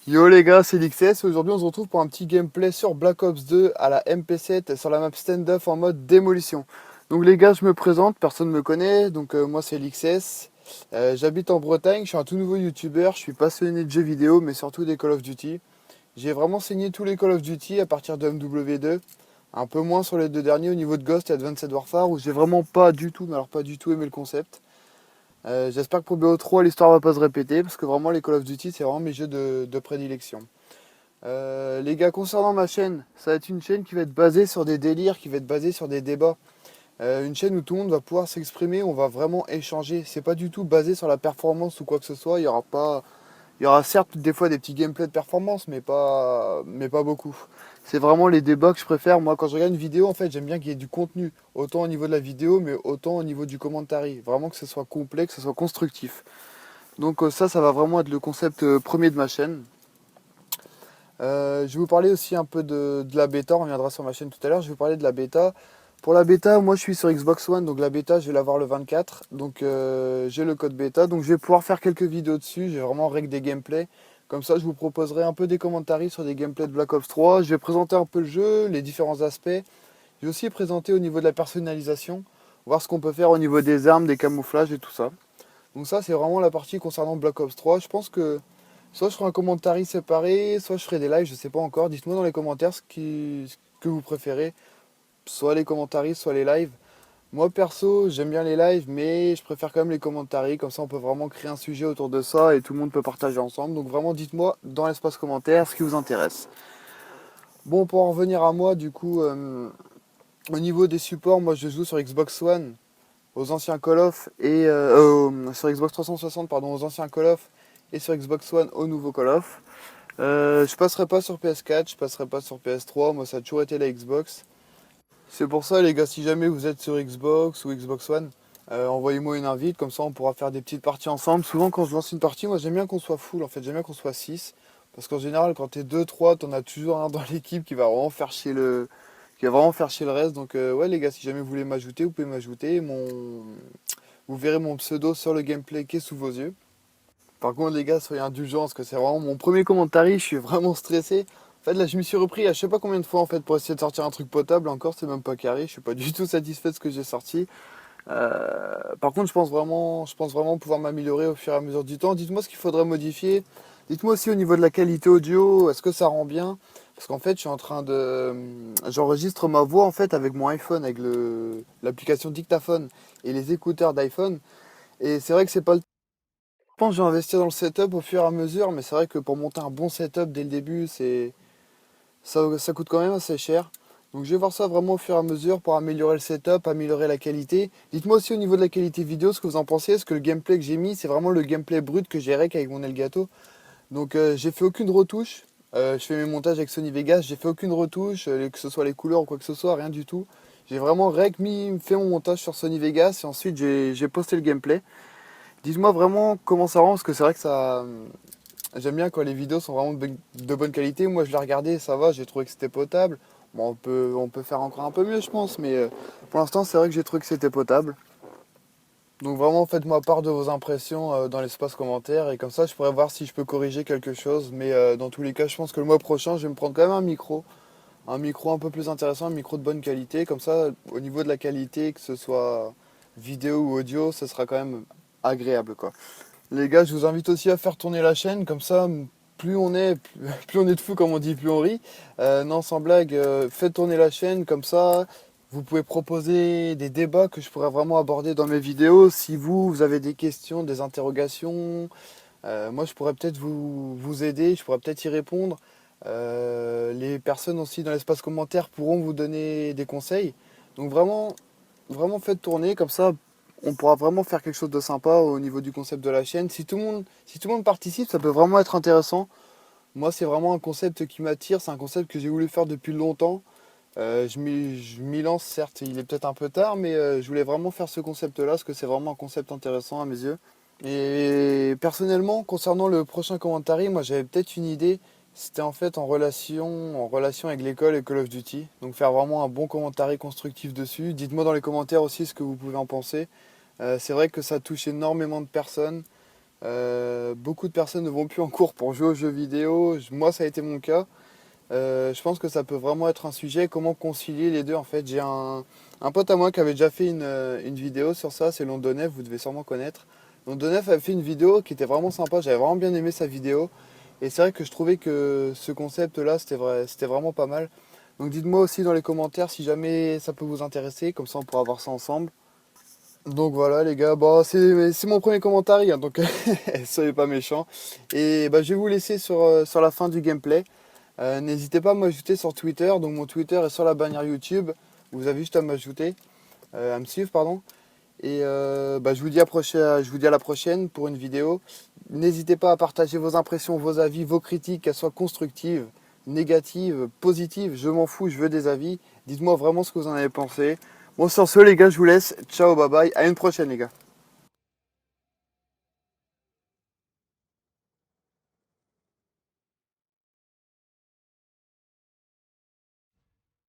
Yo les gars, c'est l'XS. Aujourd'hui, on se retrouve pour un petit gameplay sur Black Ops 2 à la MP7 sur la map stand-off en mode démolition. Donc les gars, je me présente, personne ne me connaît. Donc moi, c'est l'XS. J'habite en Bretagne, je suis un tout nouveau YouTuber. Je suis passionné de jeux vidéo, mais surtout des Call of Duty. J'ai vraiment saigné tous les Call of Duty à partir de MW2. Un peu moins sur les deux derniers au niveau de Ghost et Advanced Warfare, où j'ai vraiment pas du tout, mais alors pas du tout aimé le concept. J'espère que pour BO3, l'histoire va pas se répéter, parce que vraiment, les Call of Duty, c'est vraiment mes jeux de prédilection. Les gars, concernant ma chaîne, ça va être une chaîne qui va être basée sur des délires, qui va être basée sur des débats. Une chaîne où tout le monde va pouvoir s'exprimer, on va vraiment échanger. C'est pas du tout basé sur la performance ou quoi que ce soit. Il y aura certes des fois des petits gameplays de performance, mais pas beaucoup. C'est vraiment les débats que je préfère. Moi, quand je regarde une vidéo, en fait, j'aime bien qu'il y ait du contenu, autant au niveau de la vidéo, mais autant au niveau du commentary. Vraiment que ce soit complet, que ce soit constructif. Donc ça va vraiment être le concept premier de ma chaîne. Je vais vous parler aussi un peu de la bêta, on reviendra sur ma chaîne tout à l'heure, je vais vous parler de la bêta. Pour la bêta, moi je suis sur Xbox One, donc la bêta je vais l'avoir le 24, donc j'ai le code bêta, donc je vais pouvoir faire quelques vidéos dessus, je vais vraiment règle des gameplays. Comme ça je vous proposerai un peu des commentaires sur des gameplays de Black Ops 3, je vais présenter un peu le jeu, les différents aspects. Je vais aussi présenter au niveau de la personnalisation, voir ce qu'on peut faire au niveau des armes, des camouflages et tout ça. Donc ça c'est vraiment la partie concernant Black Ops 3, je pense que soit je ferai un commentaire séparé, soit je ferai des lives, je sais pas encore. Dites-moi dans les commentaires ce que vous préférez, soit les commentaires, soit les lives. Moi perso, j'aime bien les lives, mais je préfère quand même les commentaires, comme ça on peut vraiment créer un sujet autour de ça et tout le monde peut partager ensemble. Donc vraiment dites-moi dans l'espace commentaire ce qui vous intéresse. Bon, pour en revenir à moi, du coup, au niveau des supports, moi je joue sur Xbox One, aux anciens Call of, et sur Xbox 360, pardon, aux anciens Call of, et sur Xbox One au nouveau Call of. Je passerai pas sur PS4, je passerai pas sur PS3, moi ça a toujours été la Xbox. C'est pour ça les gars, si jamais vous êtes sur Xbox ou Xbox One, envoyez-moi une invite, comme ça on pourra faire des petites parties ensemble. Souvent quand je lance une partie, moi j'aime bien qu'on soit full, en fait j'aime bien qu'on soit 6. Parce qu'en général quand t'es 2, 3, t'en as toujours un dans l'équipe qui va vraiment faire chier qui va vraiment faire chier le reste. Donc ouais les gars, si jamais vous voulez m'ajouter, vous pouvez m'ajouter. Vous verrez mon pseudo sur le gameplay qui est sous vos yeux. Par contre, les gars, soyez indulgents parce que c'est vraiment mon premier commentaire. Je suis vraiment stressé. En fait, là, je m'y suis repris à je sais pas combien de fois en fait pour essayer de sortir un truc potable. Encore, c'est même pas carré. Je suis pas du tout satisfait de ce que j'ai sorti. Par contre, je pense vraiment pouvoir m'améliorer au fur et à mesure du temps. Dites-moi ce qu'il faudrait modifier. Dites-moi aussi au niveau de la qualité audio, est-ce que ça rend bien? Parce qu'en fait, je suis en train de, j'enregistre ma voix en fait avec mon iPhone, avec l'application dictaphone et les écouteurs d'iPhone. Et c'est vrai que c'est pas le je pense que je vais investir dans le setup au fur et à mesure, mais c'est vrai que pour monter un bon setup dès le début, ça coûte quand même assez cher. Donc je vais voir ça vraiment au fur et à mesure pour améliorer le setup, améliorer la qualité. Dites-moi aussi au niveau de la qualité vidéo ce que vous en pensez. Est-ce que le gameplay que j'ai mis, c'est vraiment le gameplay brut que j'ai rec avec mon Elgato? Donc j'ai fait aucune retouche. Je fais mes montages avec Sony Vegas, j'ai fait aucune retouche, que ce soit les couleurs ou quoi que ce soit, rien du tout. J'ai vraiment fait mon montage sur Sony Vegas et ensuite j'ai posté le gameplay. Dites-moi vraiment comment ça rend, parce que c'est vrai que ça. J'aime bien quand les vidéos sont vraiment de bonne qualité. Moi, je l'ai regardé, ça va, j'ai trouvé que c'était potable. Bon, on peut faire encore un peu mieux, je pense, mais pour l'instant, c'est vrai que j'ai trouvé que c'était potable. Donc vraiment, faites-moi part de vos impressions dans l'espace commentaire, et comme ça, je pourrais voir si je peux corriger quelque chose. Mais dans tous les cas, je pense que le mois prochain, je vais me prendre quand même un micro un peu plus intéressant, un micro de bonne qualité. Comme ça, au niveau de la qualité, que ce soit vidéo ou audio, ça sera quand même agréable, quoi. Les gars, je vous invite aussi à faire tourner la chaîne, comme ça, plus on est de fous, comme on dit, plus on rit. Non, sans blague, faites tourner la chaîne, comme ça, vous pouvez proposer des débats que je pourrais vraiment aborder dans mes vidéos. Si vous avez des questions, des interrogations, moi, je pourrais peut-être vous aider, je pourrais peut-être y répondre. Les personnes aussi dans l'espace commentaire pourront vous donner des conseils. Donc vraiment faites tourner, comme ça on pourra vraiment faire quelque chose de sympa au niveau du concept de la chaîne. Si tout le monde participe, ça peut vraiment être intéressant. Moi, c'est vraiment un concept qui m'attire, c'est un concept que j'ai voulu faire depuis longtemps. Je m'y lance, certes, il est peut-être un peu tard, mais je voulais vraiment faire ce concept-là, parce que c'est vraiment un concept intéressant à mes yeux. Et personnellement, concernant le prochain commentaire, moi j'avais peut-être une idée. C'était en fait en relation avec l'école et Call of Duty. Donc faire vraiment un bon commentaire constructif dessus. Dites-moi dans les commentaires aussi ce que vous pouvez en penser. C'est vrai que ça touche énormément de personnes. Beaucoup de personnes ne vont plus en cours pour jouer aux jeux vidéo. Moi, ça a été mon cas. Je pense que ça peut vraiment être un sujet. Comment concilier les deux en fait. J'ai un pote à moi qui avait déjà fait une vidéo sur ça. C'est Londonef, vous devez sûrement connaître. Londonef avait fait une vidéo qui était vraiment sympa. J'avais vraiment bien aimé sa vidéo. Et c'est vrai que je trouvais que ce concept-là, c'était vraiment pas mal. Donc dites-moi aussi dans les commentaires si jamais ça peut vous intéresser. Comme ça, on pourra voir ça ensemble. Donc voilà les gars, bon, c'est mon premier commentaire, hein, donc soyez pas méchants. Et bah, je vais vous laisser sur la fin du gameplay. N'hésitez pas à m'ajouter sur Twitter, donc mon Twitter est sur la bannière YouTube. Vous avez juste à m'ajouter, à me suivre, pardon. Et bah, je vous dis à la prochaine pour une vidéo. N'hésitez pas à partager vos impressions, vos avis, vos critiques, qu'elles soient constructives, négatives, positives. Je m'en fous, je veux des avis. Dites-moi vraiment ce que vous en avez pensé. Bon, sur ce, les gars, je vous laisse. Ciao, bye bye. À une prochaine, les gars.